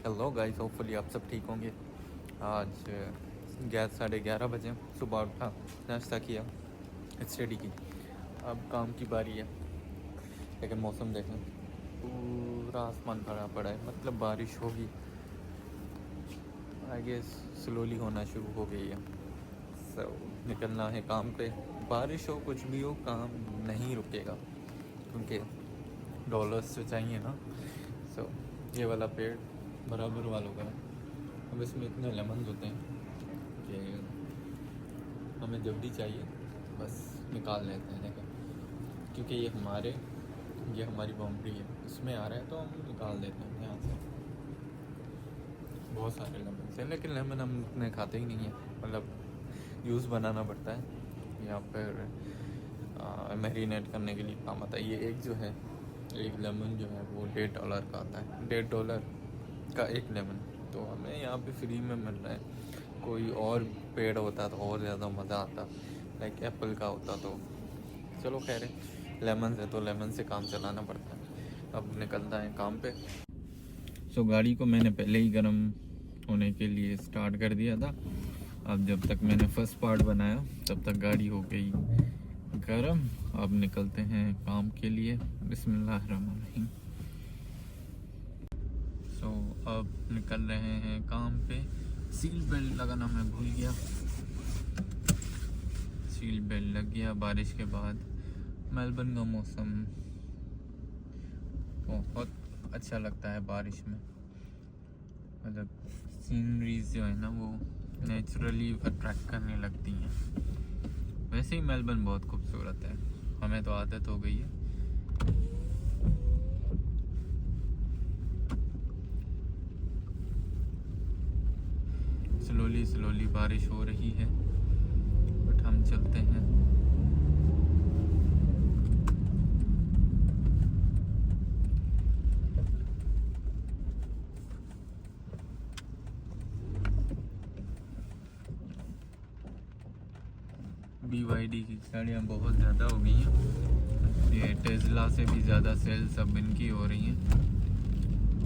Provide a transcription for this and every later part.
Hello guys, hopefully आप सब ठीक होंगे। आज 11:30 बजे सुबह उठा, नाश्ता किया, स्टडी की। अब काम की बारी है। लेकिन मौसम देखें, पूरा आसमान भरा पड़ा है, मतलब बारिश होगी। आई गेस स्लोली होना शुरू हो गई है। सो निकलना है काम पे। बारिश हो कुछ भी हो, काम नहीं रुकेगा क्योंकि डॉलर्स तो चाहिए ना। सो ये वाला पेड़ बराबर वालों का है। अब इसमें इतने लेमन होते हैं कि हमें जब भी चाहिए बस निकाल लेते हैं। लेकिन क्योंकि ये हमारी बाउंड्री है, इसमें आ रहा है तो हम निकाल देते हैं यहाँ से। बहुत सारे लेमन हैं, लेकिन लेमन हम इतने खाते ही नहीं हैं, मतलब यूज़ बनाना पड़ता है या फिर मैरिनेट करने के लिए काम आता है। ये एक जो है, एक लेमन जो है वो $1.5 का आता है। $1.5 का एक लेमन तो हमें यहाँ पे फ्री में मिल रहा है। कोई और पेड़ होता तो और ज़्यादा मज़ा आता, लाइक एप्पल का होता तो चलो खैर है। लेमन है तो लेमन से काम चलाना पड़ता है। अब निकलता है काम पे। सो गाड़ी को मैंने पहले ही गर्म होने के लिए स्टार्ट कर दिया था। अब जब तक मैंने फर्स्ट पार्ट बनाया तब तक गाड़ी हो गई गरम। अब निकलते हैं काम के लिए। बिस्मिल्लाहिर्रहमानिर्रहीम। सो अब निकल रहे हैं काम पे। सील बेल्ट लगाना मैं भूल गया। सील बेल्ट लग गया। बारिश के बाद मेलबर्न का मौसम बहुत अच्छा लगता है बारिश में। मतलब सीनरीज जो है ना वो नेचुरली अट्रैक्ट करने लगती हैं। वैसे ही मेलबर्न बहुत खूबसूरत है, हमें तो आदत हो गई है। स्लोली बारिश हो रही है बट हम चलते हैं। BYD की गाड़ियाँ बहुत ज़्यादा हो गई हैं। ये टेस्ला से भी ज़्यादा सेल्स अब इनकी हो रही हैं।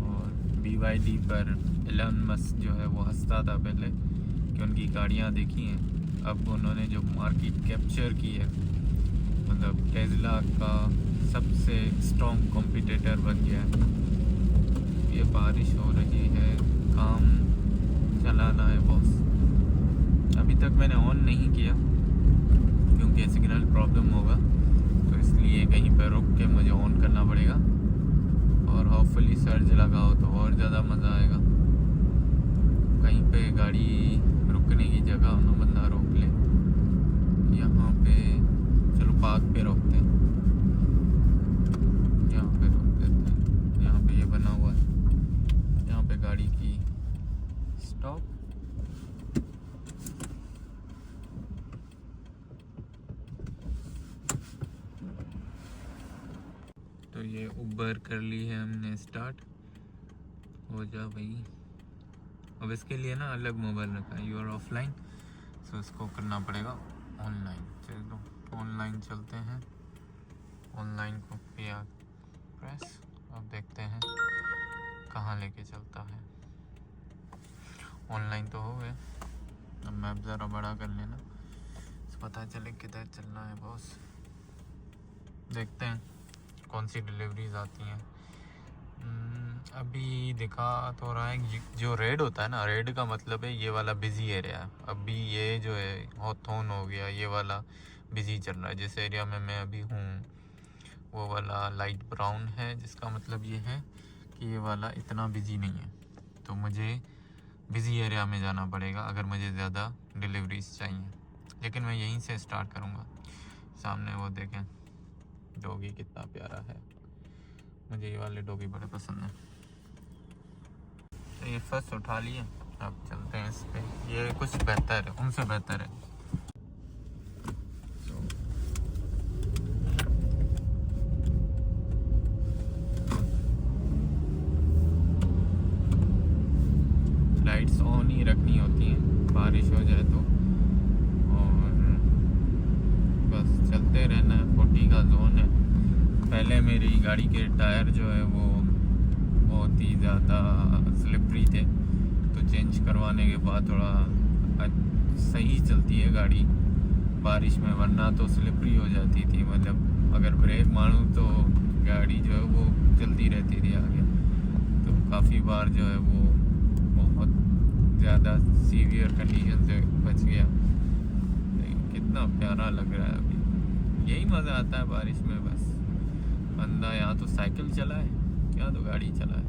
और BYD पर एलन मस्क जो है वो हंसता था पहले कि उनकी गाड़ियाँ देखी हैं। अब उन्होंने जो मार्केट कैप्चर की है, मतलब टेस्ला का सबसे स्ट्रॉन्ग कॉम्पिटिटर बन गया है। ये बारिश हो रही है, काम चलाना है बॉस। अभी तक मैंने ऑन नहीं किया क्योंकि सिग्नल प्रॉब्लम होगा, तो इसलिए कहीं पर रुक के मुझे ऑन करना पड़ेगा। और होपफुली सर्ज लगाओ तो और ज़्यादा मज़ा आएगा। कहीं पे गाड़ी रुकने की जगह हो ना, बंदा रोक ले। यहाँ पे चलो पार्क पे रोकते हैं, यहाँ पे रोक देते हैं। यहाँ पे ये बना हुआ है, यहाँ पे गाड़ी की स्टॉप। तो ये उबर कर ली है हमने स्टार्ट। हो जा भाई। अब इसके लिए ना अलग मोबाइल रखा है, यू आर ऑफलाइन, सो इसको करना पड़ेगा ऑनलाइन। चलो ऑनलाइन चलते हैं। ऑनलाइन को किया प्रेस। अब देखते हैं कहाँ लेके चलता है। ऑनलाइन तो हो गए। अब मैप ज़रा बड़ा कर लेना, पता चले किधर चलना है बॉस। देखते हैं कौन सी डिलीवरीज आती हैं। अभी दिखा तो रहा है जो रेड होता है ना, रेड का मतलब है ये वाला बिजी एरिया है। अभी ये जो है हॉथॉर्न हो गया, ये वाला बिजी चल रहा है। जिस एरिया में मैं अभी हूँ वो वाला लाइट ब्राउन है, जिसका मतलब ये है कि ये वाला इतना बिजी नहीं है। तो मुझे बिजी एरिया में जाना पड़ेगा अगर मुझे ज़्यादा डिलीवरीज चाहिए। लेकिन मैं यहीं से स्टार्ट करूँगा। सामने वो देखें डॉगी कितना प्यारा है, मुझे ये वाले डॉगी बड़े पसंद हैं। तो ये फर्स्ट उठा लिए, अब चलते हैं इस पे। ये कुछ बेहतर है, उनसे बेहतर है। लाइट्स ऑन ही रखनी होती हैं बारिश हो जाए तो, और बस चलते रहना है। 40 का जोन है। पहले मेरी गाड़ी के टायर जो है वो बहुत ही ज़्यादा स्लिपरी थे। लगवाने के बाद थोड़ा सही चलती है गाड़ी बारिश में, वरना तो स्लिपरी हो जाती थी। मतलब अगर ब्रेक मारूं तो गाड़ी जो है वो चलती रहती थी आगे। तो काफ़ी बार जो है वो बहुत ज़्यादा सीवियर कंडीशन से बच गया। कितना प्यारा लग रहा है अभी। यही मज़ा आता है बारिश में, बस बंदा या तो साइकिल चलाए या तो गाड़ी चलाए।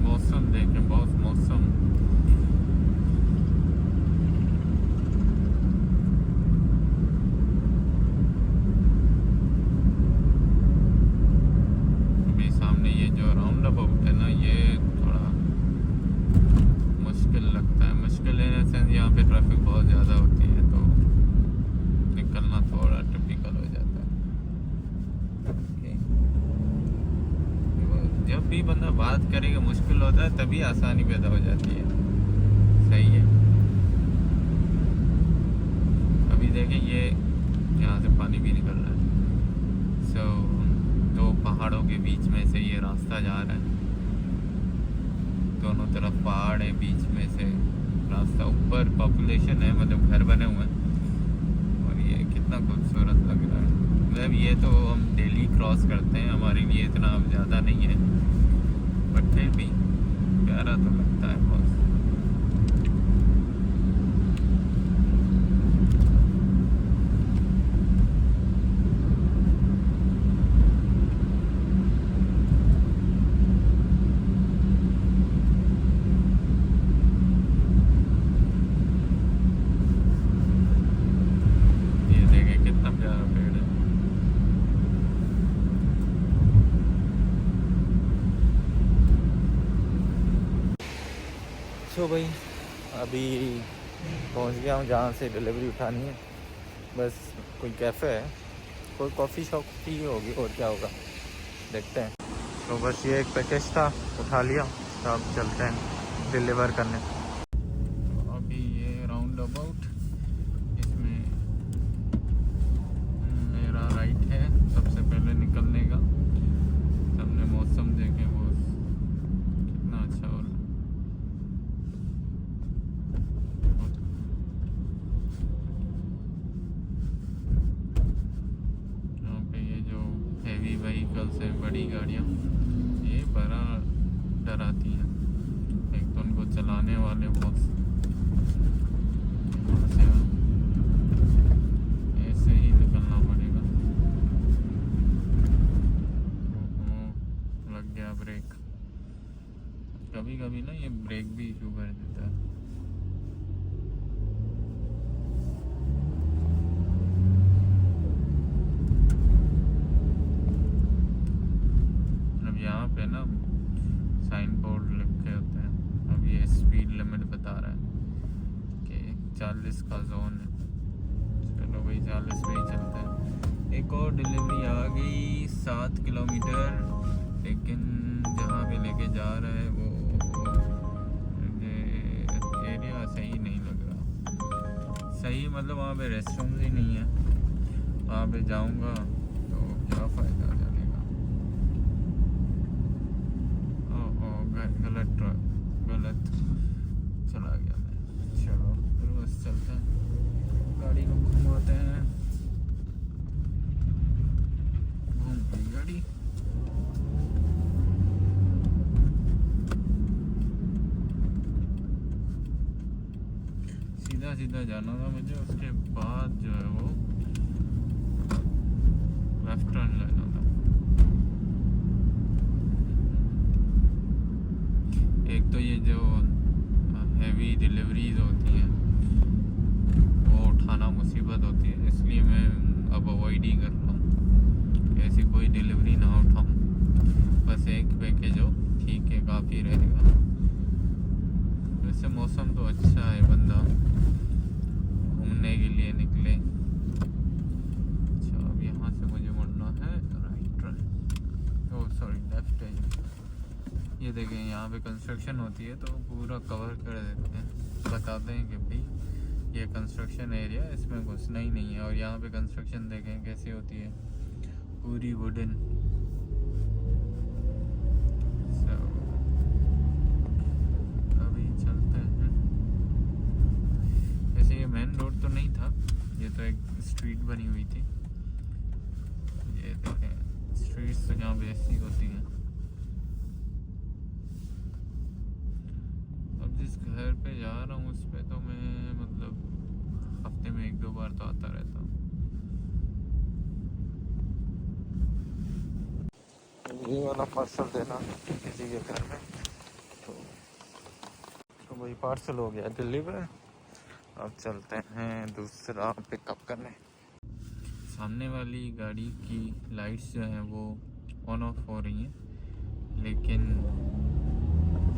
मौसम देखें, बहुत मौसम अभी सामने ये जो राउंड अबाउट है ना, ये थोड़ा मुश्किल लगता है। मुश्किल इन द सेंस यहाँ पे ट्रैफिक बहुत ज़्यादा होती है, तो निकलना थोड़ा टिपिकल हो जाता है। जब भी बंदा बात करेगा मुश्किल होता है, तभी आसानी पैदा हो जाती है। सही है। अभी देखें, ये यहाँ से पानी भी निकल रहा है। सो दो पहाड़ों के बीच में से ये रास्ता जा रहा है। दोनों तरफ पहाड़ है, बीच में से रास्ता। ऊपर पॉपुलेशन है, मतलब घर बने हुए हैं। और ये कितना खूबसूरत लग रहा है। मतलब ये तो हम डेली क्रॉस करते हैं, हमारे लिए इतना अब ज़्यादा नहीं है, बट फिर भी प्यारा तो लगता है बहुत। ये देखें कितना प्यारा पेड़ है। तो भाई अभी पहुंच गया हूँ जहाँ से डिलीवरी उठानी है। बस कोई कैफ़े है, कोई कॉफ़ी शॉप ही होगी, और क्या होगा देखते हैं। तो बस ये एक पैकेज था, उठा लिया। तो अब चलते हैं डिलीवर करने। तो अभी ये राउंड अबाउट, इसमें मेरा राइट है सबसे पहले निकलने का। सबने मौसम देखे, वो कितना अच्छा हो रहा है। यहाँ पे ये जो हैवी व्हीकल्स है, बड़ी गाड़ियाँ, ये बड़ा डराती हैं। एक तो उनको चलाने वाले बहुत ऐसे ही निकलना पड़ेगा। लग गया ब्रेक। कभी कभी ना ये ब्रेक भी इशू कर देता है। अब यहाँ पे ना साइन बोर्ड लिखे होते हैं। अब ये स्पीड लिमिट बता रहा है कि 40 का जोन है। चलो भाई 40 पे ही चलते हैं। एक और डिलीवरी आ गई 7 किलोमीटर, लेकिन जहाँ पे लेके जा रहा है वो एरिया सही नहीं लग रहा। सही मतलब वहाँ पे रेस्टोरेंट ही नहीं है। वहाँ पे जाऊँगा तो क्या फ़ायदा जाने का। गलत चला गया मैं। चलो फिर बस चलते हैं, गाड़ी को घुमाते हैं। घूम गई गाड़ी। सीधा सीधा जाना था मुझे, उसके बाद जो है वो लेफ्ट टर्न लेना था। एक तो ये जो हैवी डिलीवरीज होती हैं वो उठाना मुसीबत होती है, इसलिए मैं अब अवॉइड ही कर रहा हूँ। ऐसी कोई डिलीवरी ना उठाऊँ। बस एक पैकेज हो, ठीक है, काफ़ी रहेगा। वैसे मौसम तो अच्छा है, बंदा घूमने के लिए निकले। अच्छा अब यहाँ से मुझे मुड़ना है ये देखें यहाँ पे कंस्ट्रक्शन होती है तो पूरा कवर कर देते हैं, बताते हैं कि भाई ये कंस्ट्रक्शन एरिया, इसमें घुसना ही नहीं है। और यहाँ पे कंस्ट्रक्शन देखें कैसी होती है, पूरी वुडन। अभी चलते हैं। वैसे ये मेन रोड तो नहीं था, ये तो एक स्ट्रीट बनी हुई थी। ये देखें स्ट्रीट्स तो यहाँ पे ऐसी होती हैं। अब जिस घर पे जा रहा हूँ उस पे तो मैं मतलब हफ्ते में 1-2 बार तो आता रहता हूँ। ये वाला पार्सल देना किसी के घर में, तो भाई पार्सल हो गया डिलीवर। अब चलते हैं दूसरा पिकअप करने। सामने वाली गाड़ी की लाइट्स जो हैं वो ऑन ऑफ हो रही हैं, लेकिन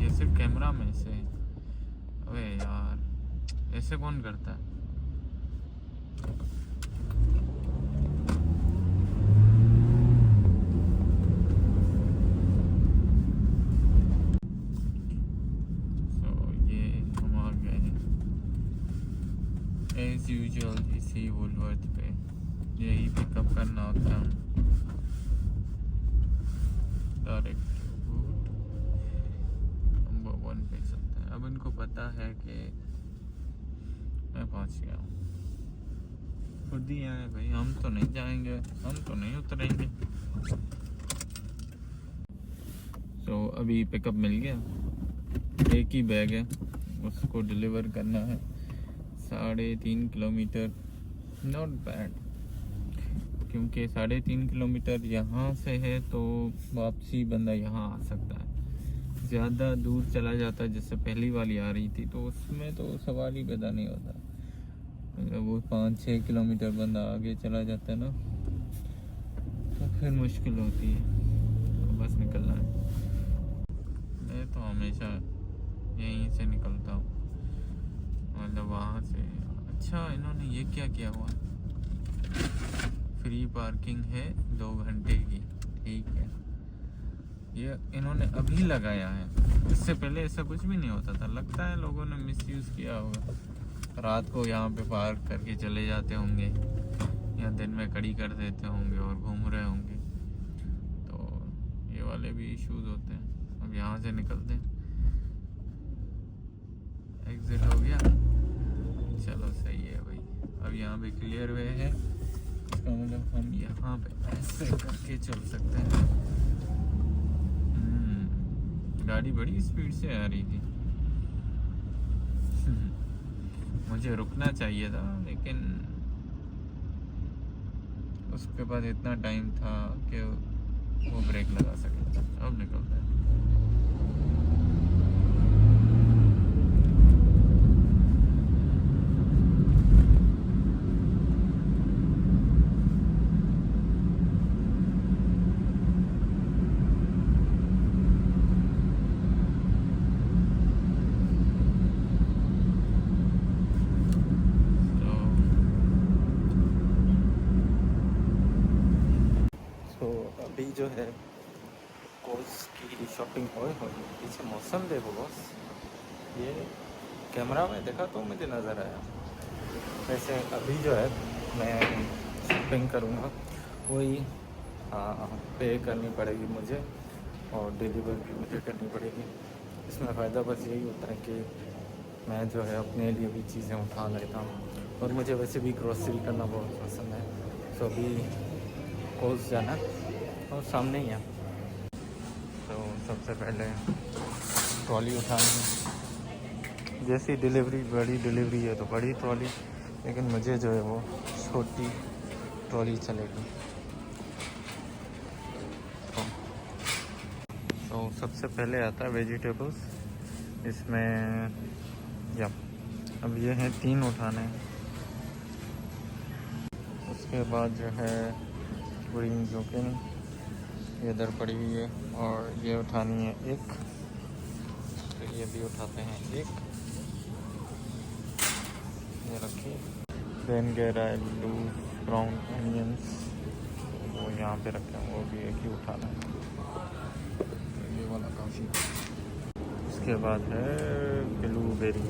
ये सिर्फ कैमरा में से। अबे यार ऐसे कौन करता है? ये हम आ गए हैं एज यूजुअल इसी वुलवर्थ पे। यही पिकअप करना होता है डायरेक्ट नंबर 1 पे चलते हैं। अब इनको पता है कि मैं पहुंच गया हूँ, खुद ही आए भाई, हम तो नहीं जाएंगे, हम तो नहीं उतरेंगे। तो अभी पिकअप मिल गया, एक ही बैग है, उसको डिलीवर करना है 3.5 किलोमीटर। नॉट बैड, क्योंकि 3.5 किलोमीटर यहाँ से है तो वापसी बंदा यहाँ आ सकता है। ज़्यादा दूर चला जाता है, जैसे पहली वाली आ रही थी तो उसमें तो सवाल ही पैदा नहीं होता। अगर वो 5-6 किलोमीटर बंदा आगे चला जाता है ना तो फिर मुश्किल होती है, तो बस निकलना है। मैं तो हमेशा यहीं से निकलता हूँ, मतलब वहाँ से। अच्छा इन्होंने ये क्या किया हुआ, फ्री पार्किंग है 2 घंटे की, ठीक है। ये इन्होंने अभी लगाया है, इससे पहले ऐसा कुछ भी नहीं होता था। लगता है लोगों ने मिसयूज़ किया होगा, रात को यहाँ पे पार्क करके चले जाते होंगे या दिन में खड़ी कर देते होंगे और घूम रहे होंगे, तो ये वाले भी इश्यूज होते हैं। अब यहाँ से निकलते हैं, एग्जिट हो गया, चलो सही है भाई। अब यहाँ पे क्लियर वे है, इसका मतलब हम यहाँ पे ऐसे करके चल सकते हैं। गाड़ी बड़ी स्पीड से आ रही थी, मुझे रुकना चाहिए था, लेकिन उसके बाद इतना टाइम था कि वो ब्रेक लगा सके। अब निकलता है। अभी जो है कोस की शॉपिंग हो पीछे मौसम देखो बॉस, ये कैमरा में देखा तो मुझे नज़र आया। वैसे अभी जो है मैं शॉपिंग करूँगा, वही पे करनी पड़ेगी मुझे और डिलीवर भी मुझे करनी पड़ेगी। इसमें फ़ायदा बस यही होता है कि मैं जो है अपने लिए भी चीज़ें उठा लेता हूँ, और मुझे वैसे भी ग्रोसरी करना बहुत पसंद है। तो अभी कोस जाना और सामने ही है, तो सबसे पहले ट्रॉली उठानी है। जैसी डिलीवरी बड़ी डिलीवरी है तो बड़ी ट्रॉली, लेकिन मुझे जो है वो छोटी ट्रॉली चलेगी। तो सबसे पहले आता है वेजिटेबल्स, इसमें या अब ये हैं 3 उठाने हैं। उसके बाद जो है ग्रीन जुकिनी ये इधर पड़ी हुई है, और ये उठानी है 1, तो ये भी उठाते हैं 1, ये रखिए। देन गेरा आलू ब्राउन अनियंस वो यहाँ पे रखे हैं, वो भी 1 ही उठाना है। तो ये वाला काम खामोशी। उसके बाद है ब्लूबेरी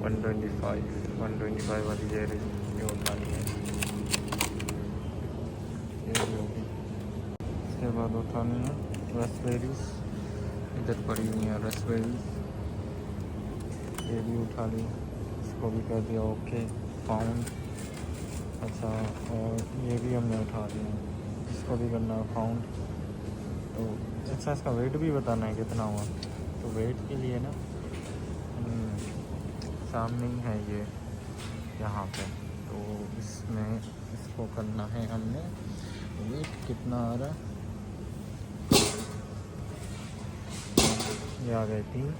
125 वाली ये रही, ये उठानी है, ये भी होगी। उसके बाद उठानी है रसबेरीज, इधर पड़ी हुई है रसबेरीज, ये भी उठा ली, इसको भी कर दिया ओके फाउंड। अच्छा, और ये भी हमने उठा लिया, इसको भी करना है फाउंड। तो अच्छा, इसका वेट भी बताना है कितना हुआ। तो वेट के लिए ना सामने ही है ये यहाँ पे, तो इसमें इसको करना है हमने, वेट कितना आ रहा है, ये आ गए 3,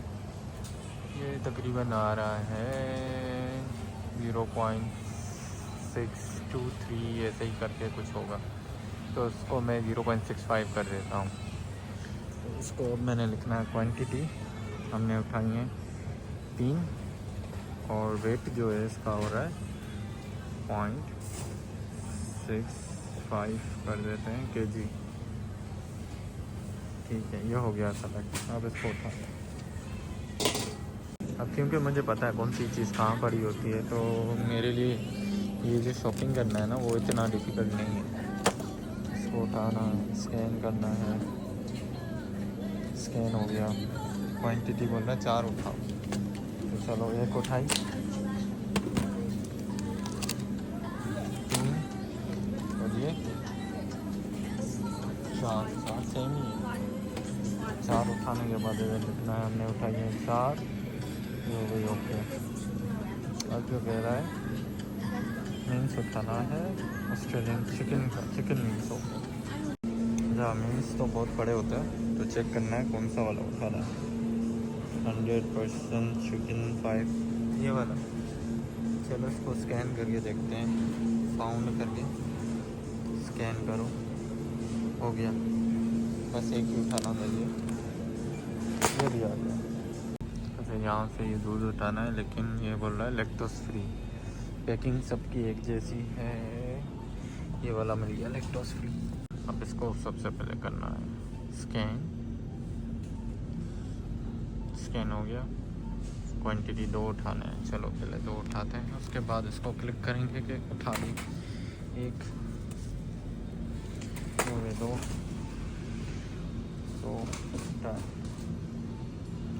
ये तकरीबन आ रहा है 0.623 ऐसे ही करके कुछ होगा। तो इसको मैं 0.65 कर देता हूँ। तो इसको अब मैंने लिखना है क्वांटिटी, हमने उठाई है 3 और वेट जो है इसका हो रहा है 0.65 कर देते हैं kg। ठीक है, ये हो गया सेलेक्ट। अब इसको उठा, अब क्योंकि मुझे पता है कौन सी चीज़ कहाँ पड़ी होती है, तो मेरे लिए ये जो शॉपिंग करना है ना वो इतना डिफ़िकल्ट नहीं है। इसको उठाना, स्कैन करना है, स्कैन हो गया, क्वांटिटी बोल रहा है 4 उठाओ, तो चलो एक उठाई, 3 और ये 4 सेम ही है। 4 उठाने के बाद इधर लिखना है हमने उठाई है 4, ये हो गई ओके। अब जो कह रहा है मीन्स उठाना है ऑस्ट्रेलियन चिकन मीन्स हो गया। जहाँ मीन्स तो बहुत बड़े होते हैं, तो चेक करना है कौन सा वाला उठाना है। 100% चिकन 5, ये वाला। चलो इसको स्कैन करके देखते हैं, फाउंड करके स्कैन करो, हो गया। बस एक ही उठाना था, ये भी आ गया। अच्छा, यहाँ से ये दूध उठाना है, लेकिन ये बोल रहा है लैक्टोज फ्री। पैकिंग सबकी एक जैसी है, ये वाला मिल गया लैक्टोज फ्री। अब इसको सबसे पहले करना है स्कैन हो गया, क्वांटिटी 2 उठाना है। चलो पहले 2 उठाते हैं, उसके बाद इसको क्लिक करेंगे कि उठा ली, 1 हो गए 2 तो उठा।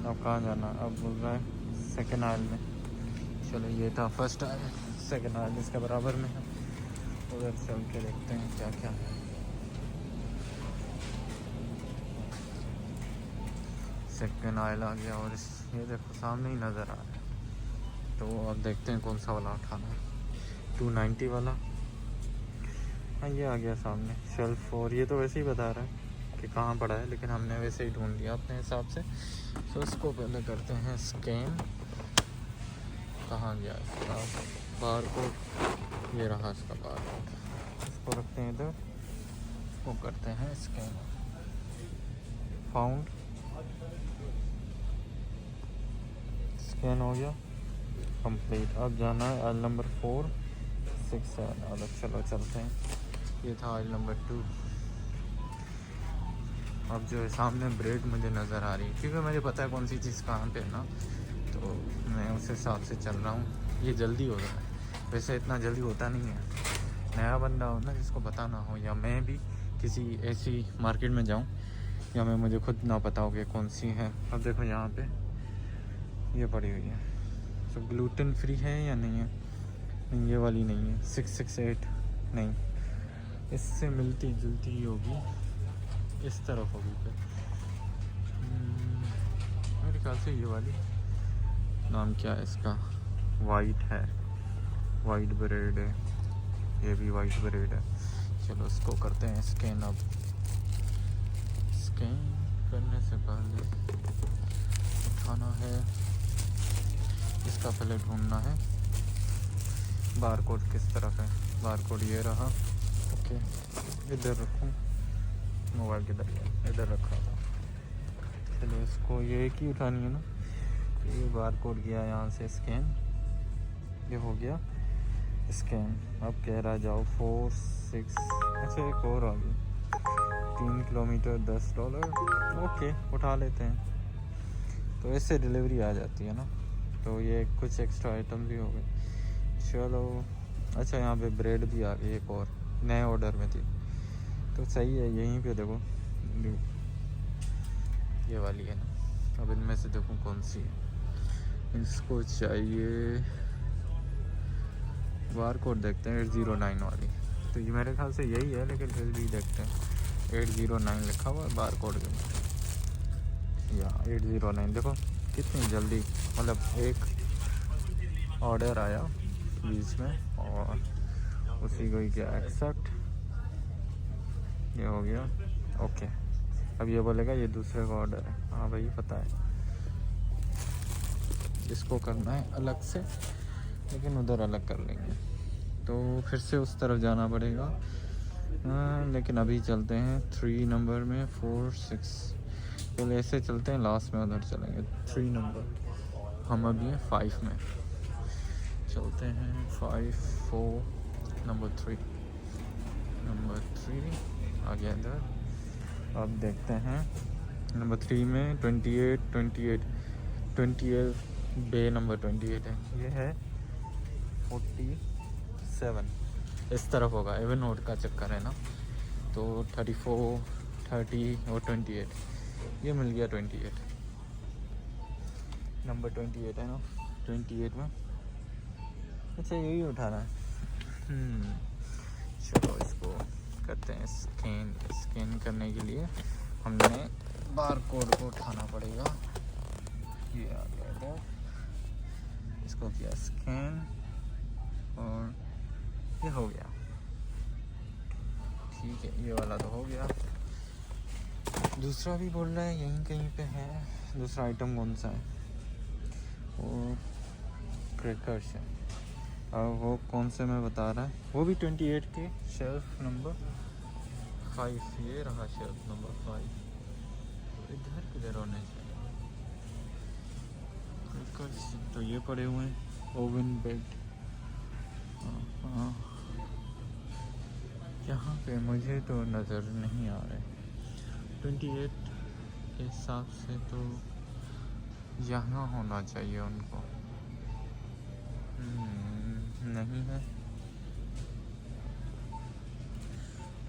अब कहाँ जाना, अब बोल रहा है सेकेंड आयल में। चलो ये था फर्स्ट आयल, सेकेंड आयल इसके बराबर में है, उधर चल के देखते हैं क्या क्या है। सेकेंड आयल आ गया और ये देखो सामने ही नज़र आ रहा है। तो अब देखते हैं कौन सा वाला उठाना है। 290 वाला, हाँ ये आ गया सामने शेल्फ, और ये तो वैसे ही बता रहा है कि कहाँ पड़ा है, लेकिन हमने वैसे ही ढूंढ लिया अपने हिसाब से। तो इसको पहले करते हैं स्कैन, कहाँ गया इसका बारकोड, ये रहा इसका बारकोड, इसको रखते हैं इधर, इसको करते हैं स्कैन, फाउंड, स्कैन हो गया कंप्लीट। अब जाना है आइल नंबर 4, 6 है। अब चलो चलते हैं, ये था आइल नंबर 2। अब जो है सामने ब्रेड मुझे नज़र आ रही है, क्योंकि मुझे पता है कौन सी चीज़ कहाँ पे है ना, तो मैं उस हिसाब से चल रहा हूँ। ये जल्दी हो रहा है, वैसे इतना जल्दी होता नहीं है। नया बंदा हो ना, जिसको पता ना हो, या मैं भी किसी ऐसी मार्केट में जाऊँ या मैं मुझे खुद ना पता हो कि कौन सी है। अब देखो यहाँ पे ये पड़ी हुई है, तो ग्लूटेन फ्री है या नहीं है, नहीं ये वाली नहीं है। 668 नहीं, इससे मिलती जुलती ही होगी, इस तरफ होगी फिर मेरे ख्याल से। ये वाली नाम क्या है इसका, वाइट है, वाइट ब्रेड है, ये भी वाइट ब्रेड है। चलो इसको करते हैं स्कैन। अब स्कैन करने से पहले उठाना है, इसका पहले ढूंढना है बारकोड किस तरफ है। बारकोड ये रहा, ओके इधर रखूँ, मोबाइल किधर गया, इधर रखा था। चलो इसको ये एक ही उठानी है ना, ये बारकोड गया यहाँ से स्कैन, ये हो गया स्कैन। अब कह रहा जाओ 4, 6, अच्छा एक और आ गई 3 किलोमीटर $10। ओके, उठा लेते हैं। तो इससे डिलीवरी आ जाती है ना। तो ये कुछ एक्स्ट्रा आइटम भी हो गए। चलो, अच्छा यहाँ पे ब्रेड भी आ गई, एक और नए ऑर्डर में थी। तो सही है, यहीं पे देखो ये वाली है ना। अब इनमें से देखो कौन सी है। इसको चाहिए, बार कोड देखते हैं 809 वाली। तो ये मेरे ख्याल से यही है, लेकिन फिर भी देखते हैं। 809 लिखा हुआ है बार कोड के, या 809। देखो कितनी जल्दी, मतलब एक ऑर्डर आया बीच में और उसी को ही क्या एक्सेप्ट, ये हो गया ओके। अब ये बोलेगा ये दूसरे का ऑर्डर है। हाँ भाई पता है, इसको करना है अलग से, लेकिन उधर अलग कर लेंगे। तो फिर से उस तरफ जाना पड़ेगा। लेकिन अभी चलते हैं 3 नंबर में 4 6, पहले ऐसे चलते हैं, लास्ट में उधर चलेंगे 3 नंबर। हम अभी हैं 5 में, चलते हैं 5 4 नंबर 3 आ गया इधर। अब देखते हैं नंबर 3 में 28 बे नंबर 28 है। ये है 47, इस तरफ होगा। एवन नोट का चक्कर है ना। तो 34 30 और 28, ये मिल गया 28 नंबर 28 है ना। 28 में अच्छा यही उठाना है। चलो इसको करते हैं स्कैन करने के लिए हमने बार कोड को उठाना पड़ेगा। ये आ गया इधर, इसको किया स्कैन और ये हो गया। ठीक है, ये वाला तो हो गया। दूसरा भी बोल रहा है यहीं कहीं पे है। दूसरा आइटम कौन सा है? वो क्रैकर्स है। अब वो कौन से में बता रहा है, वो भी 28 के शेल्फ नंबर 5। ये रहा शेल्फ नंबर 5। इधर किधर होने चाहिए क्रैकर्स? तो ये पड़े हुए हैं ओवन बेड। हाँ, यहाँ पे मुझे तो नज़र नहीं आ रहे। 28 के हिसाब से तो यहाँ होना चाहिए उनको। नहीं है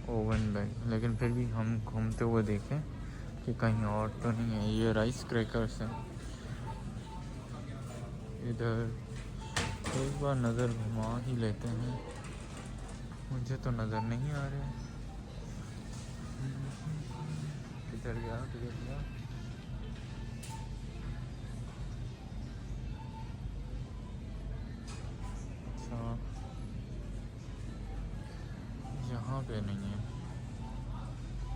ओवन बैग, लेकिन फिर भी हम घूमते हुए देखें कि कहीं और तो नहीं है। ये राइस क्रैकर्स है। इधर एक बार नज़र घुमा ही लेते हैं, मुझे तो नज़र नहीं आ रहे। किधर गया? अच्छा, यहाँ पे नहीं है,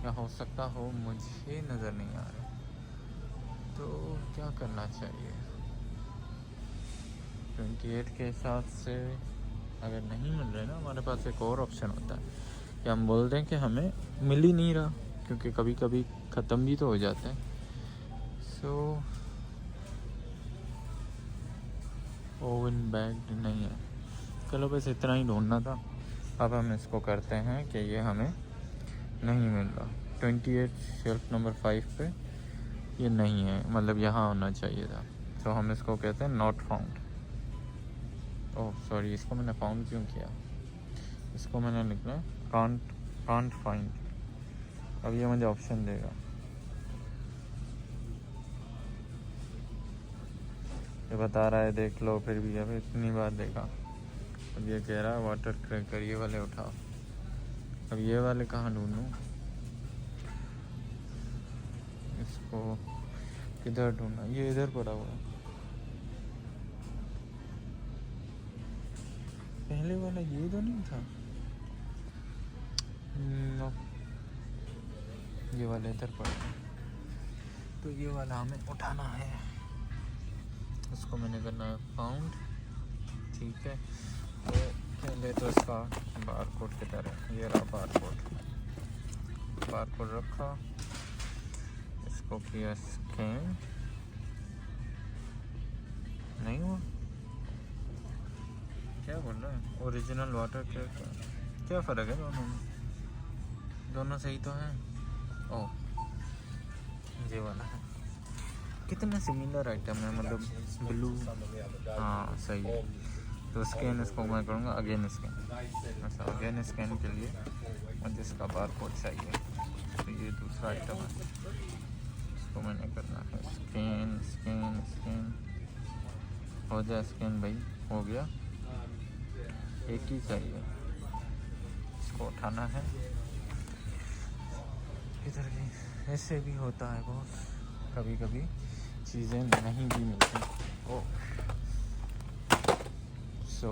या हो सकता हो मुझे नज़र नहीं आ रहा। तो क्या करना चाहिए? 28 के हिसाब से अगर नहीं मिल रहे ना, हमारे पास एक और ऑप्शन होता है कि हम बोल दें कि हमें मिल ही नहीं रहा, क्योंकि कभी कभी ख़त्म भी तो हो जाते हैं। सो ओवन बैग नहीं है। चलो बस इतना ही ढूंढना था। अब हम इसको करते हैं कि ये हमें नहीं मिल रहा। 28 शेल्फ नंबर 5 पे ये नहीं है, मतलब यहाँ होना चाहिए था। तो हम इसको कहते हैं नॉट फाउंड। ओह सॉरी, इसको मैंने फाउंड क्यों किया? इसको मैंने लिखना कांट फाइंड। अब ये मुझे ऑप्शन देगा। ये बता रहा है देख लो, फिर भी अब इतनी बार देखा। अब ये कह रहा है वाटर क्रैकर, ये वाले उठाओ। अब ये वाले कहाँ ढूंढूं? इसको किधर ढूंढना? ये इधर पड़ा हुआ है। पहले वाला ये तो नहीं था। नो, ये वाला इधर पड़ा है। तो ये वाला हमें उठाना है। उसको मैंने करना है फाउंड। ठीक है, तो पहले तो इसका बार कोड किधर है? ये रहा बार कोड रखा, इसको किया स्कैन, नहीं हुआ। क्या बोल रहा है? ओरिजिनल वाटर क्रैकर, क्या फ़र्क है दोनों में? दोनों सही तो हैं। ओह ये वाला है। कितने सिमिलर आइटम है, मतलब ब्लू। हाँ सही है। तो स्कैन इसको मैं करूँगा अगेन स्कैन। अच्छा अगेन स्कैन के लिए मुझे इसका बारकोड चाहिए। तो ये दूसरा आइटम है, इसको मैंने करना है स्कैन स्कैन स्कैन। हो जाए स्कैन भाई, हो गया। एक ही चाहिए, इसको उठाना है। इधर भी ऐसे भी होता है बहुत, कभी कभी चीज़ें नहीं भी मिलती। ओ सो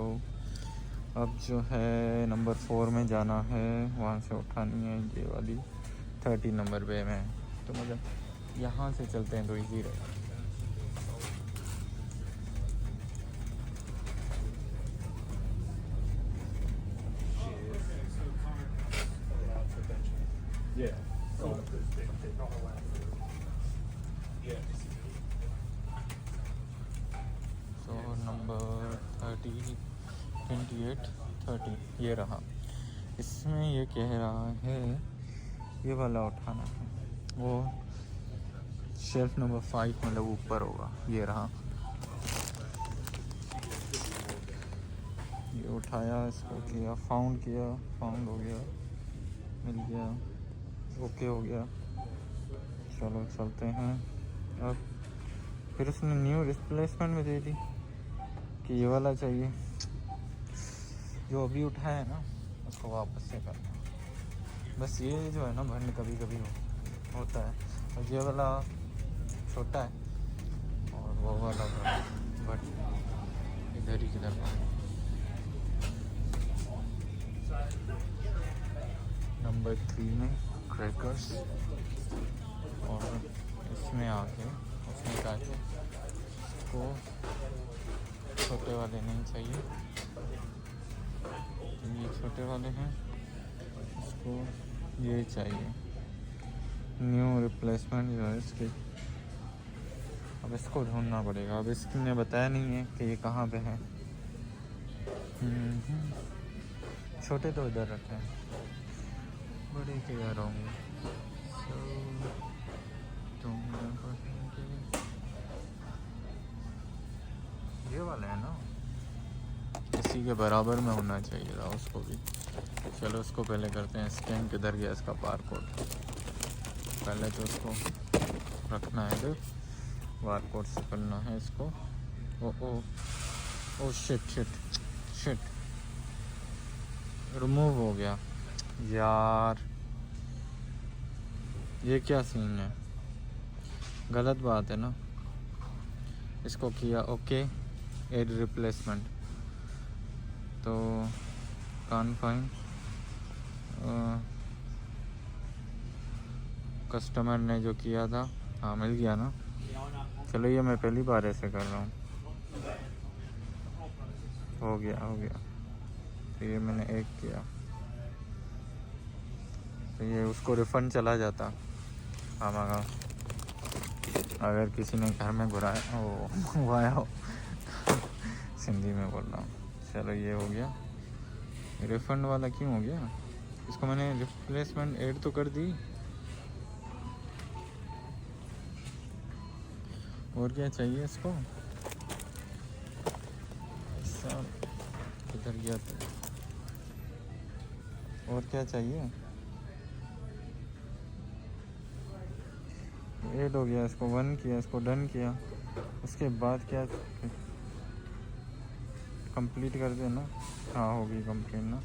अब जो है नंबर 4 में जाना है, वहाँ से उठानी है ये वाली 30 नंबर पे में। तो मतलब यहाँ से चलते हैं तो इजी रहेगा। सो नंबर 30 28 30 ये रहा। इसमें ये कह रहा है ये वाला उठाना है, वो शेल्फ नंबर 5 मतलब ऊपर होगा। ये रहा, ये उठाया, इसको किया, फाउंड हो गया, मिल गया, ओके हो गया। चलो चलते हैं। अब फिर उसने न्यू रिप्लेसमेंट में दे दी कि ये वाला चाहिए। जो अभी उठाया है ना उसको वापस से करना। बस ये जो है ना भंड कभी कभी होता है। और ये वाला छोटा है और वो वाला बट इधर ही किधर नंबर 3 में क्रैकर्स, और इसमें आके उसमें कहा कि इसको छोटे वाले नहीं चाहिए, ये छोटे वाले हैं, इसको ये चाहिए न्यू रिप्लेसमेंट जो है इसकी। अब इसको ढूंढना पड़ेगा। अब इसने बताया नहीं है कि ये कहाँ पे है। छोटे तो इधर रखे हैं, बड़े के यार होंगे। ये वाला है ना, इसी के बराबर में होना चाहिए था उसको भी। चलो उसको पहले करते हैं स्कैन। किधर गया इसका बारकोड? पहले तो उसको रखना है, तो बारकोड से करना है इसको। ओ शिट रिमूव हो गया यार। ये क्या सीन है, गलत बात है ना। इसको किया ओके, एड रिप्लेसमेंट, तो कान फाइन कस्टमर ने जो किया था, हाँ मिल गया ना। चलो ये मैं पहली बार ऐसे कर रहा हूँ। हो गया। तो ये मैंने एक किया, तो ये उसको रिफ़ंड चला जाता हमारा। अगर किसी ने घर में घुराया हो सिंधी में बोल रहा हूँ। चलो ये हो गया। रिफ़ंड वाला क्यों हो गया? इसको मैंने रिप्लेसमेंट ऐड तो कर दी। और क्या चाहिए इसको? सब किधर गया था? और क्या चाहिए? ऐड हो गया, इसको 1 किया, इसको डन किया। उसके बाद क्या कंप्लीट कर देना। हाँ होगी कंप्लीट ना,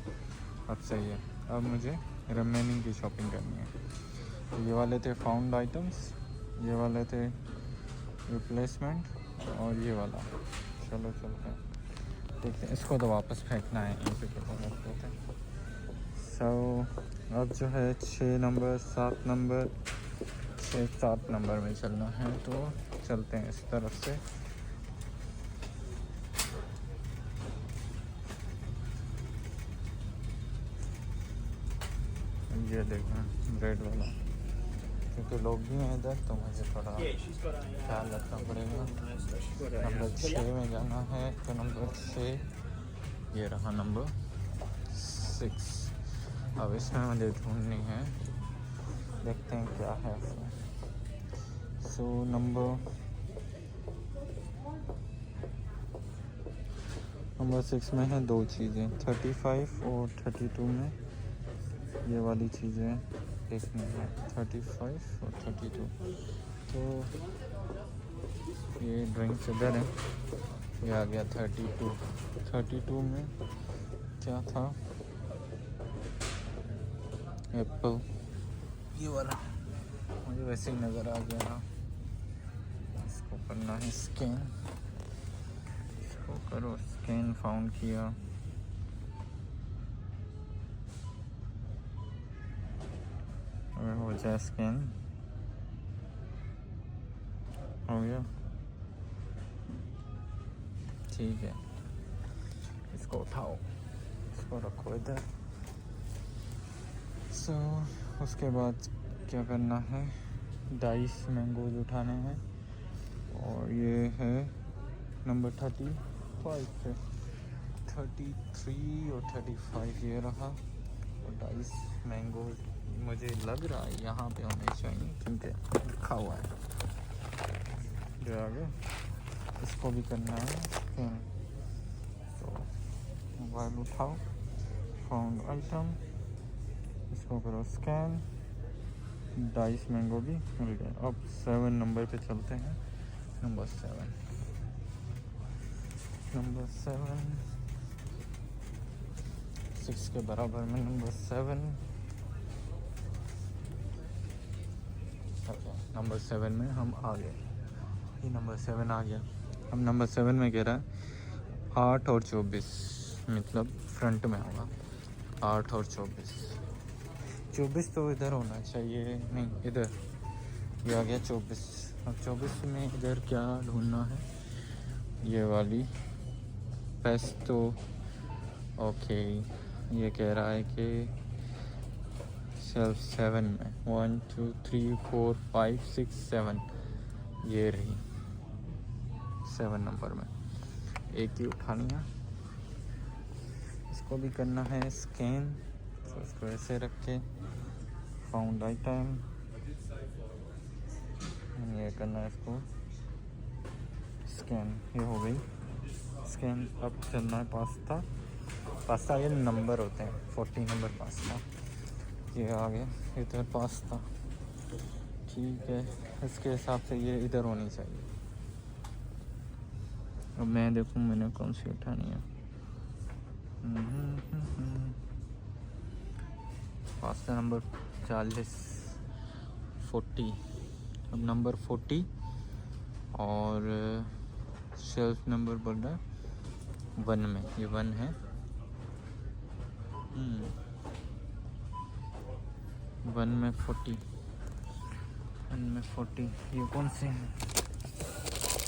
अब सही है। अब मुझे रिमेनिंग की शॉपिंग करनी है। तो ये वाले थे फाउंड आइटम्स, ये वाले थे रिप्लेसमेंट, और ये वाला। चलो चलते हैं, देखते हैं। इसको तो वापस फेंकना है, यहीं पे रख देते हैं। अब जो है 6 नंबर 7 नंबर 6-7 नंबर में चलना है, तो चलते हैं इस तरफ से। ये देखना रेड वाला, क्योंकि लोग भी हैं इधर, तो मुझे थोड़ा ख्याल रखना पड़ेगा। नंबर 6 में जाना है, तो नंबर 6 ये रहा, नंबर 6। अब इसमें मुझे ढूंढनी है। देखते हैं क्या है उसमें। सो नंबर 6 में है दो चीज़ें, 35 और 32 में ये वाली चीज़ें देखनी है, 35 और 32। तो ये ड्रिंक्स इधर है, ये आ गया 32 में क्या था, एप्पल, ये वाला मुझे वैसे ही नज़र आ गया। इसको करना है स्कैन, इसको करो स्कैन, फाउंड किया, और हो जाए स्कैन, हो गया, ठीक है। इसको उठाओ, इसको रखो इधर। सो उसके बाद क्या करना है, डाइस मैंगोज उठाने हैं, और ये है नंबर 35 से 33 और 35 ये रहा। और डाइस मैंगोज मुझे लग रहा है यहाँ पे होने चाहिए क्योंकि लिखा हुआ है जो आगे। इसको भी करना है स्कैन, तो मोबाइल उठाओ, फाउंड आइटम, इसको करो स्कैन, डाइस मैंगो भी मिल गया। अब 7 नंबर पे चलते हैं, नंबर 7 6 के बराबर में नंबर 7। नंबर 7 में हम आ गए, ये नंबर 7 आ गया। अब नंबर 7 में कह रहा है 8 और 24, मतलब फ्रंट में होगा 8 और 24 तो इधर होना चाहिए, नहीं इधर, ये आ गया 24। अब 24 में इधर क्या ढूंढना है, ये वाली पेस्टो, ओके। ये कह रहा है कि शेल्फ 7 में 1 2 3 4 5 6 7, ये रही 7 नंबर में, एक ही उठानी है। इसको भी करना है स्कैन, तो इसको ऐसे रख के फाउंड आइटम, ये करना है इसको स्कैन, ये हो गई स्कैन। अब चलना है पास्ता, ये नंबर होते हैं, 40 नंबर पास्ता, ये आ गया इधर पास्ता, ठीक है। इसके हिसाब से ये इधर होनी चाहिए। अब मैं देखूं मैंने कौन सी उठानी है। पास्ता नंबर 40 अब नंबर 40 और शेल्फ नंबर बोल रहा है 1 में, ये 1 है। 1 में 40, ये कौन से हैं,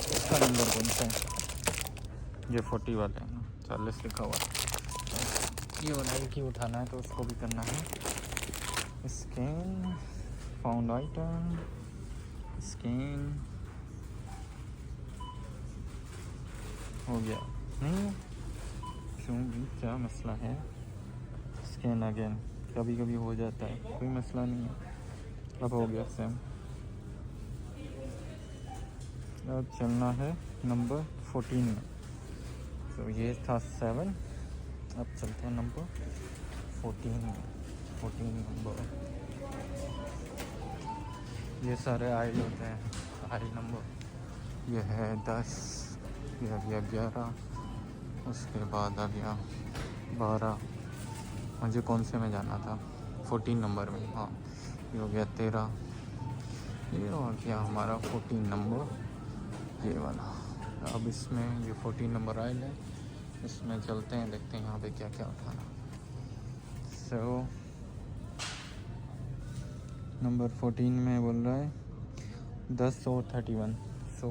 इसका नंबर कौन सा है, ये 40 वाले हैं ना, 40 लिखा हुआ है। ये वाला एक ही उठाना है, तो उसको भी करना है स्कैन, फाउंड आइटम, स्कैन, हो गया। नहीं क्यों भी, क्या मसला है, स्कैन अगेन, कभी कभी हो जाता है, कोई मसला नहीं है। अब हो गया सेम। अब चलना है नंबर 14 में, तो ये था 7, अब चलते हैं नंबर 14 में। 14 नंबर, ये सारे आइल होते हैं, आइल नंबर, ये है 10, ये आ गया 11, उसके बाद आ गया 12, मुझे कौन से में जाना था, 14 नंबर में, हाँ ये हो गया 13, ये हो गया हमारा 14 नंबर, ये वाला। अब इसमें ये 14 नंबर आइल है, इसमें चलते हैं, देखते हैं यहाँ पे क्या क्या उठाना। सो नंबर 14 में बोल रहा है 10 और 31, सो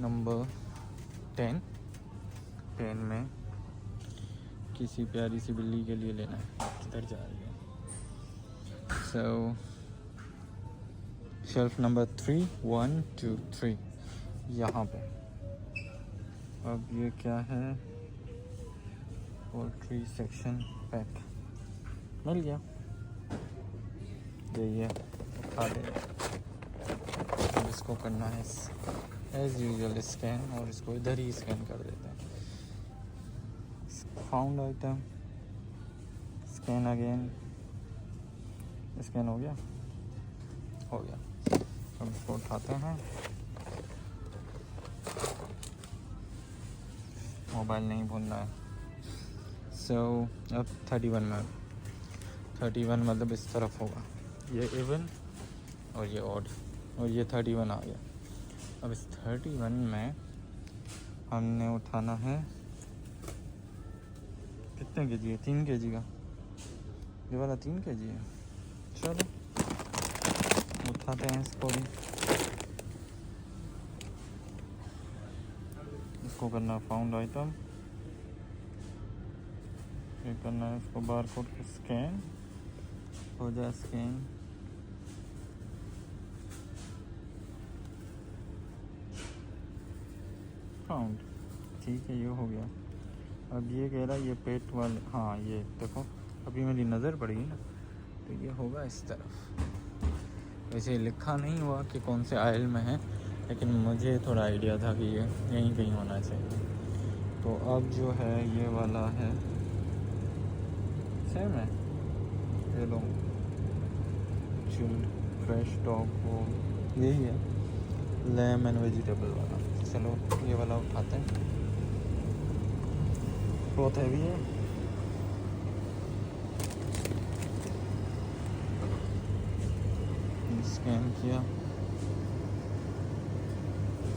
नंबर 10 में किसी प्यारी सी बिल्ली के लिए लेना है, किधर जा रही है। सो शेल्फ नंबर 3 1 2 3 यहाँ पे। अब ये क्या है, पोल्ट्री सेक्शन पैक, मिल गया। यही है, उठा दे। अब इसको करना है एज यूजुअल स्कैन, और इसको इधर ही स्कैन कर देते हैं। Found item, scan again, scan हो गया। अब इसको उठाते हैं। मोबाइल नहीं भूलना है। अब 31 में, 31 मतलब इस तरफ होगा, ये इवन और ये ऑड, और ये 31 आ गया। अब इस 31 में हमने उठाना है कितने केजी है? 3 केजी का, ये वाला 3 केजी है। चलो उठाते हैं इसको भी। इसको करना फाउंड आइटम, ये करना है इसको बार कोड को स्कैन, हो जाए स्कैन। फाउंड, ठीक है, ये हो गया। अब ये कह रहा है ये पेट वाले, हाँ ये देखो अभी मेरी नज़र पड़ी ना, तो ये होगा इस तरफ। वैसे लिखा नहीं हुआ कि कौन से आयल में है, लेकिन मुझे थोड़ा आइडिया था कि ये यहीं कहीं होना चाहिए। तो अब जो है ये वाला है, सेम है, ये लो चिल्ड फ्रेश डॉग, वो यही है, लैम एंड वेजिटेबल वाला। चलो ये वाला उठाते हैं, बहुत हैवी है। स्कैन किया,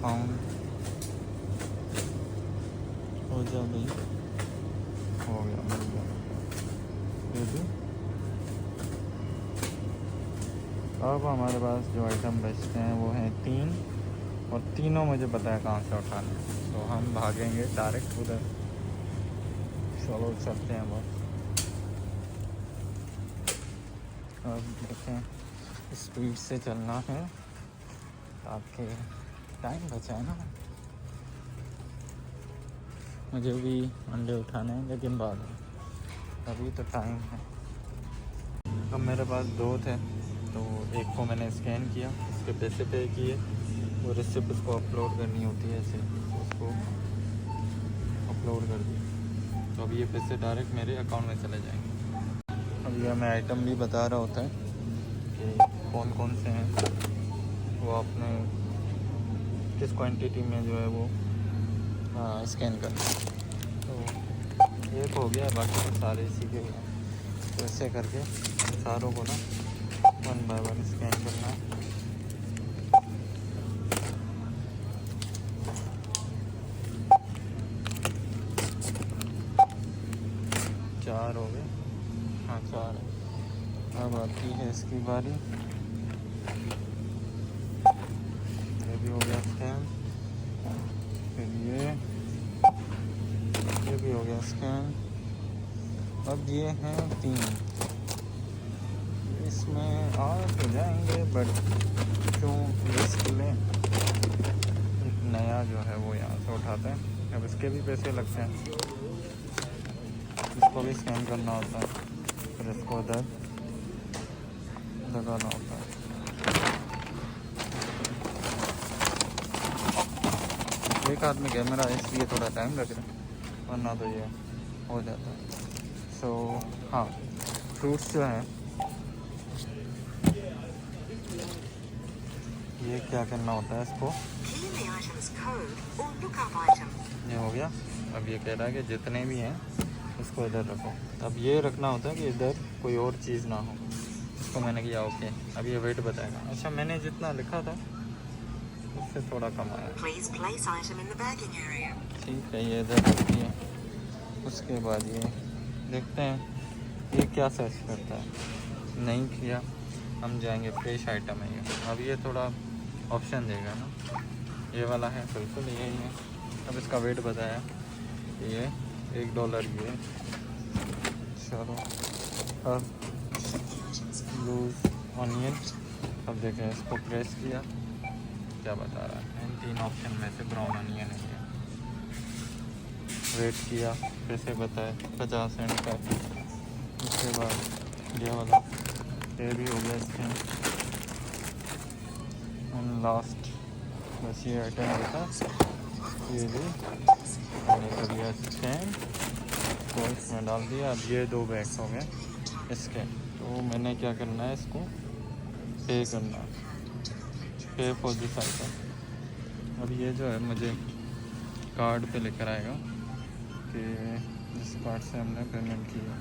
फाउंड, हो जा भाई, हो गया, मिल गया। ये भी अब हमारे पास जो आइटम बचते हैं वो हैं 3, और तीनों मुझे पता है कहाँ से उठाने हैं, तो हम भागेंगे डायरेक्ट उधर। चलो चलते हैं बस। अब देखें, स्पीड से चलना है ताकि टाइम बचाए ना। मुझे भी अंडे उठाने हैं, लेकिन बाद में, अभी तो टाइम है। अब मेरे पास 2 थे, तो एक को मैंने स्कैन किया, उसके पैसे पे किए, और रिसिप्ट उसको अपलोड करनी होती है ऐसे, उसको अपलोड कर दी। तो अब ये पैसे डायरेक्ट मेरे अकाउंट में चले जाएंगे। अब ये हमें आइटम भी बता रहा होता है कि कौन कौन से हैं, वो आपने किस क्वांटिटी में जो है वो स्कैन करना है। तो एक हो गया, बाकी तो सारे इसी के हैं। तो ऐसे करके सारों को ना 1 बाय 1 स्कैन करना है। चार हो गए, हाँ 4 है। अब आती है इसकी बारी, ये भी हो गया स्कैन, फिर ये भी हो गया स्कैन। अब ये हैं 3, इसमें आ तो जाएंगे, बट क्यों रिस्क लें। एक नया जो है वो यहाँ से उठाते हैं। अब इसके भी पैसे लगते हैं, इसको भी स्कैन करना होता है, फिर इसको उधर लगाना होता है। एक हाथ में कैमरा है इसलिए थोड़ा टाइम लग रहा है, वरना तो ये हो जाता है। सो हाँ, फ्रूट्स जो हैं ये क्या करना होता है, इसको ये हो गया। अब ये कह रहा है कि जितने भी हैं इसको इधर रखो। अब ये रखना होता है कि इधर कोई और चीज़ ना हो। इसको मैंने किया ओके। अब ये वेट बताएगा। अच्छा, मैंने जितना लिखा था उससे थोड़ा कम आया। ठीक है, ये इधर रखती है। उसके बाद ये देखते हैं ये क्या सर्च करता है। नहीं किया, हम जाएंगे फ्रेश आइटम है ये। अब ये थोड़ा ऑप्शन देगा ना, ये वाला है बिल्कुल यही है। अब इसका वेट बताया, ये $1 ये। चलो अब लूज ऑनियन, अब देखें इसको प्रेस किया क्या बता रहा है। 3 ऑप्शन में से ब्राउन ऑनियन है ये। वेट किया, पैसे बताए 50 सेंट का। उसके बाद ये वाला ये भी हो गया स्कैन। एंड लास्ट बस ये आइटम होता, ये भी मैंने कर लिया स्कैन, तो इसमें डाल दिया। अब ये 2 बैग हो गए स्कैन। तो मैंने क्या करना है, इसको पे करना, पे फॉर दिस आइटम। अब ये जो है मुझे कार्ड पे लेकर आएगा कि जिस कार्ड से हमने पेमेंट की है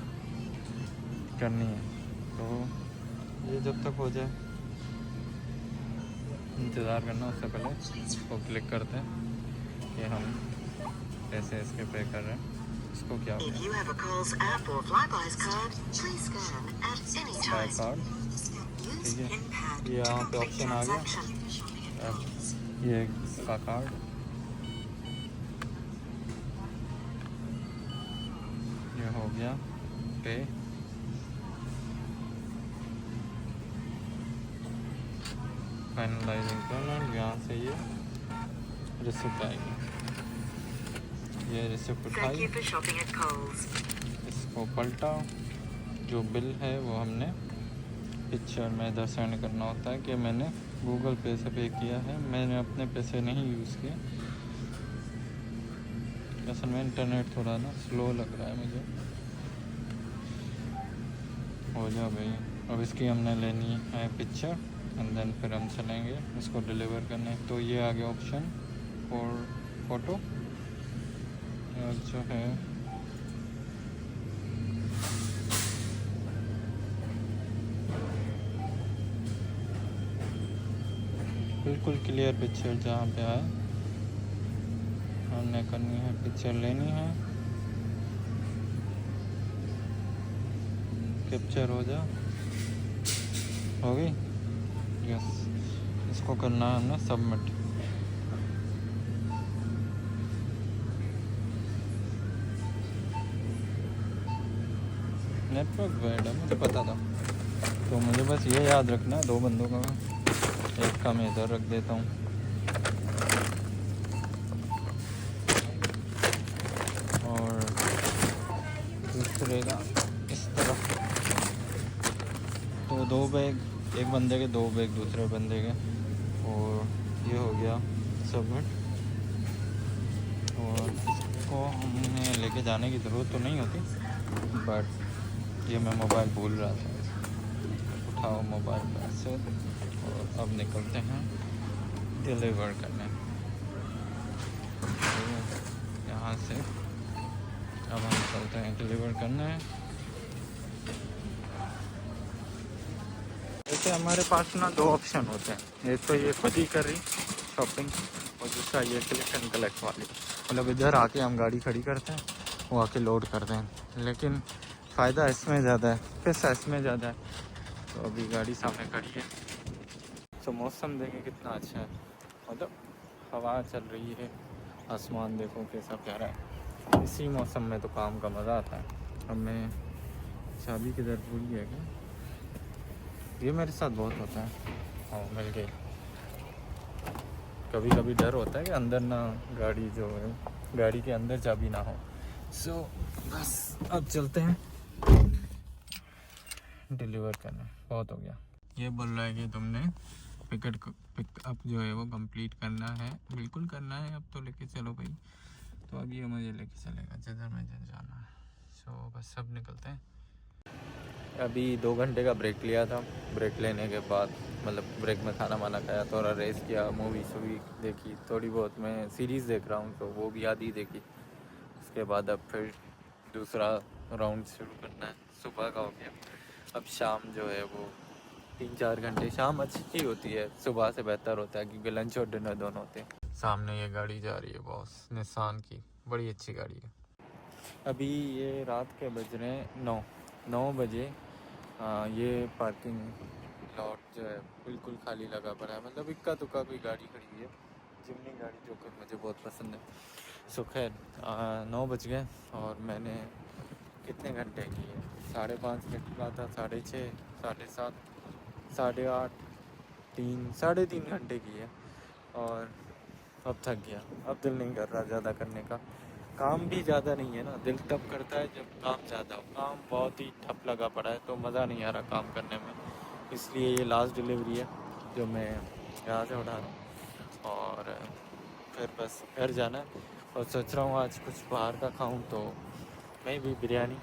करनी है। तो ये जब तक हो जाए इंतज़ार करना, उससे पहले इसको क्लिक करते हैं कि हम कैसे इसके पे कर रहे हैं। इसको क्या हो गया, कार्ड, ठीक है, ये यहाँ पे ऑप्शन आ गया। अब ये इसका कार्ड, ये हो गया पे। फाइनलाइजिंग पेमेंट, यहाँ से ये रिसिप्ट आएगी। ये रिसिप्ट उठाई, इसको पलटा, जो बिल है वो हमने पिक्चर में इधर सेंड करना होता है कि मैंने गूगल पे से पे किया है, मैंने अपने पैसे नहीं यूज़ किए। असल में इंटरनेट थोड़ा ना स्लो लग रहा है मुझे। हो जाओ भाई। अब इसकी हमने लेनी है पिक्चर एंड देन फिर हम चलेंगे इसको डिलीवर करने। तो ये आ गया ऑप्शन फॉर फोटो, जो है बिल्कुल क्लियर पिक्चर जहाँ पे आए हमने करनी है, पिक्चर लेनी है, कैप्चर हो जा, हो गई, यस। इसको करना है हमने सबमिट। नेटवर्क बैड है, मुझे पता था। तो मुझे बस ये याद रखना है 2 बंदों का, एक का मैं इधर रख देता हूँ। और दूसरे का इस तरफ। तो 2 बैग, एक बंदे के 2 बैग दूसरे बंदे के, और ये हो गया सबमिट। और इसको हमने लेके जाने की ज़रूरत तो नहीं होती, बट ये मैं मोबाइल भूल रहा था। उठाओ मोबाइल पैसे, और अब निकलते हैं डिलीवर करने। तो यहाँ से अब हम चलते हैं डिलीवर करने। जैसे हमारे पास ना 2 ऑप्शन होते हैं, एक तो ये खुद ही कर रही शॉपिंग, और दूसरा ये क्लिक एंड कलेक्ट वाली। मतलब इधर आके हम गाड़ी खड़ी करते हैं, वो आके लोड करते हैं। लेकिन फ़ायदा इसमें ज़्यादा है, पैसा इसमें ज़्यादा है। तो अभी गाड़ी सामने खड़ी है। तो मौसम देखें कितना अच्छा है, मतलब हवा चल रही है, आसमान देखो कैसा प्यारा है। इसी मौसम में तो काम का मज़ा आता है। अब मैं चाबी किधर भूल गया क्या, ये मेरे साथ बहुत होता है। हाँ मिल गई। कभी कभी डर होता है कि अंदर ना गाड़ी जो है, गाड़ी के अंदर चाबी ना हो। सो बस अब चलते हैं डिलीवर करने, बहुत हो गया। ये बोल रहा है कि तुमने पिकअप जो है वो कंप्लीट करना है, बिल्कुल करना है, अब तो लेके चलो भाई। तो अब ये मुझे लेके चलेगा जिधर मुझे जाना है। सो बस सब निकलते हैं। अभी 2 घंटे का ब्रेक लिया था। ब्रेक लेने के बाद मतलब ब्रेक में खाना वाना खाया, थोड़ा रेस्ट किया, मूवी शूवी देखी, थोड़ी बहुत मैं सीरीज़ देख रहा हूँ तो वो भी आधी देखी। उसके बाद अब फिर दूसरा राउंड शुरू करना है। सुबह का हो गया, अब शाम जो है वो 3-4 घंटे। शाम अच्छी होती है, सुबह से बेहतर होता है क्योंकि लंच और डिनर दोनों होते हैं। सामने ये गाड़ी जा रही है बॉस, निसान की, बड़ी अच्छी गाड़ी है। अभी ये रात के बज रहे हैं 9 बजे। ये पार्किंग लॉट जो है बिल्कुल खाली लगा पड़ा है, मतलब इक्का दुक्का कोई गाड़ी खड़ी हुई है, जिमनी गाड़ी, जो कि मुझे बहुत पसंद है। सो खैर 9 बज गए और मैंने कितने घंटे की है, 5.5 निकला था, 6:30, 7:30, 8:30, 3 घंटे की है। और अब थक गया, अब दिल नहीं कर रहा ज़्यादा करने का। काम भी ज़्यादा नहीं है ना, दिल तब करता है जब काम ज़्यादा हो। काम बहुत ही ठप लगा पड़ा है तो मज़ा नहीं आ रहा काम करने में। इसलिए ये लास्ट डिलीवरी है जो मैं यहाँ से उठा रहा हूँ। और फिर बस घर जाना है और सोच रहा हूँ आज कुछ बाहर का खाऊं, तो मैं भी बिरयानी